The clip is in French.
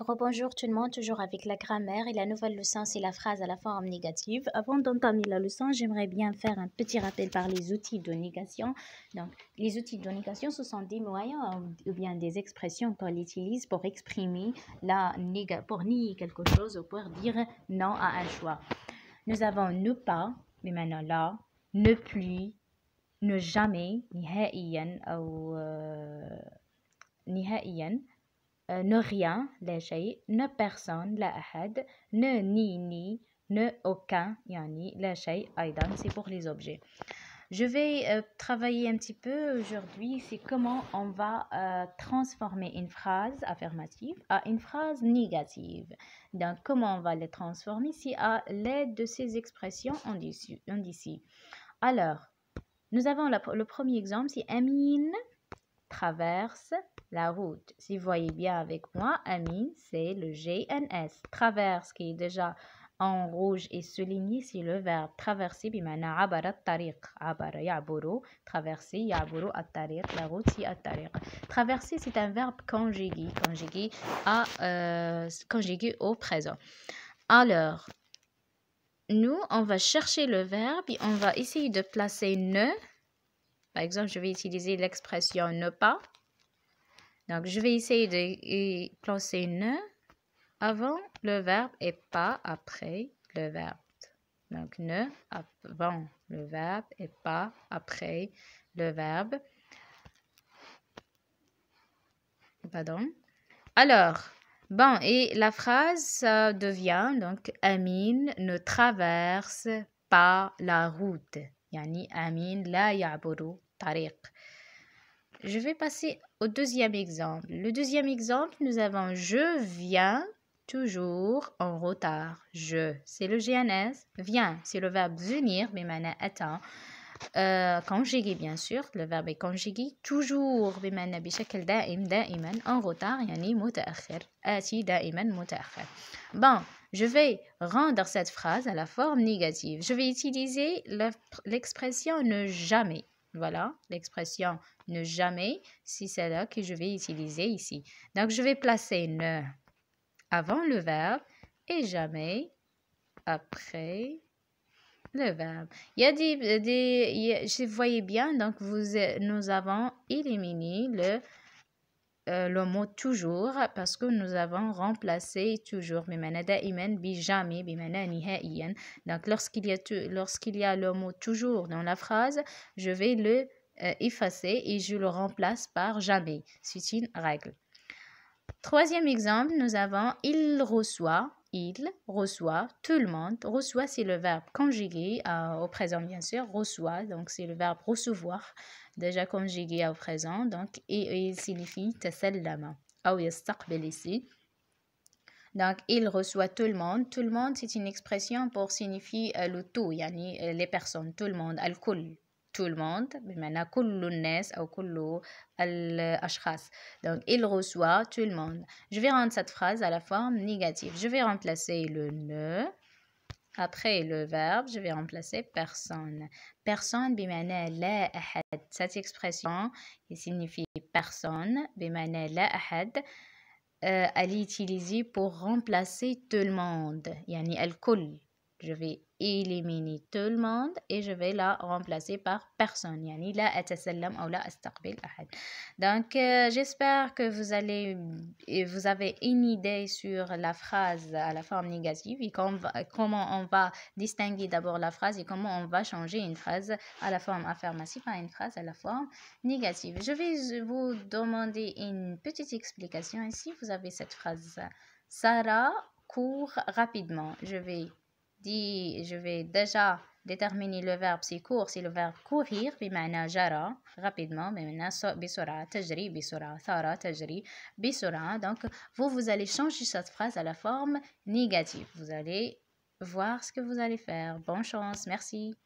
Rebonjour tout le monde, toujours avec la grammaire et la nouvelle leçon, c'est la phrase à la forme négative. Avant d'entamer la leçon, j'aimerais bien faire un petit rappel par les outils de négation. Donc, les outils de négation, ce sont des moyens ou bien des expressions qu'on utilise pour exprimer pour nier quelque chose ou pour dire non à un choix. Nous avons ne pas, mais maintenant là, ne plus, ne jamais, نهائيا ou نهائيا. Ne rien, لا شيء, ne personne, لا أحد, ne ni, ne aucun, يعني لا شيء أيضا, c'est pour les objets. Je vais travailler un petit peu aujourd'hui, c'est comment on va transformer une phrase affirmative à une phrase négative. Donc, comment on va les transformer? C'est à l'aide de ces expressions d'ici. Alors, nous avons le premier exemple, c'est Amine traverse la route. Si vous voyez bien avec moi, Amin, c'est le GNS. Traverse, qui est déjà en rouge et souligné, c'est le verbe traverser. بمعنى عبر الطريق. عبر يعبر. Traverser, يعبر الطريق. La route, c'est الطريق. Traverser, c'est un verbe conjugué. Conjugué au présent. Alors, nous, on va chercher le verbe et on va essayer de placer ne. Par exemple, je vais utiliser l'expression ne pas. Donc, je vais essayer de placer ne avant le verbe et pas après le verbe. Donc, ne avant le verbe et pas après le verbe. Pardon. Alors, bon, et la phrase ça devient donc Amine ne traverse pas la route. Yani Amine la ya'buru tariq. Je vais passer au deuxième exemple. Le deuxième exemple, nous avons je viens toujours en retard. Je, c'est le GNS. Viens, c'est le verbe venir, بمعنى attend. Conjugué bien sûr, le verbe est conjugué. toujours بمعنى بشكل دائم دائما en retard يعني متأخر. آتي دائما متأخر. Bon, je vais rendre cette phrase à la forme négative. Je vais utiliser l'expression ne jamais. Voilà, l'expression ne jamais, c'est celle-là que je vais utiliser ici. Donc, je vais placer ne avant le verbe et jamais après le verbe. Il y a vous voyez bien, donc nous avons éliminé le mot toujours parce que nous avons remplacé toujours بمعنى دائما بجامي بمعنى نهائيا. Donc lorsqu'il y a le mot toujours dans la phrase, je vais le effacer et je le remplace par jamais. C'est une règle. Troisième exemple, nous avons il reçoit tout le monde. Reçoit, c'est le verbe conjugué au présent, bien sûr. Reçoit, donc c'est le verbe recevoir, déjà conjugué au présent. Donc, et il signifie tasallama. Ou yastaqbil ici. Donc, il reçoit tout le monde. Tout le monde, c'est une expression pour signifier le tout, yani les personnes, tout le monde, al-kull. Tout le monde, بمعنى كل الناس أو كل الأشخاص. Donc, il reçoit tout le monde. Je vais rendre cette phrase à la forme négative. Je vais remplacer le ne. Après le verbe, je vais remplacer personne. Personne, بمعنى لا أحد. Cette expression qui signifie personne, بمعنى لا أحد, elle est utilisée pour remplacer tout le monde. يعني الكل. Je vais éliminer tout le monde et je vais la remplacer par personne. يعني لا أتسلم أو لا أستقبل أحد. Donc, j'espère que vous avez une idée sur la phrase à la forme négative et comment on va distinguer d'abord la phrase et comment on va changer une phrase à la forme affirmative à une phrase à la forme négative. Je vais vous demander une petite explication ici. Vous avez cette phrase. Sarah court rapidement. Je vais déjà déterminer le verbe c'est court, c'est le verbe courir بمعنى جرى rapidement بمعنى بسرعة تجري بسرعة سارة تجري بسرعة. Donc vous allez changer cette phrase à la forme négative. Vous allez voir ce que vous allez faire. Bonne chance, merci.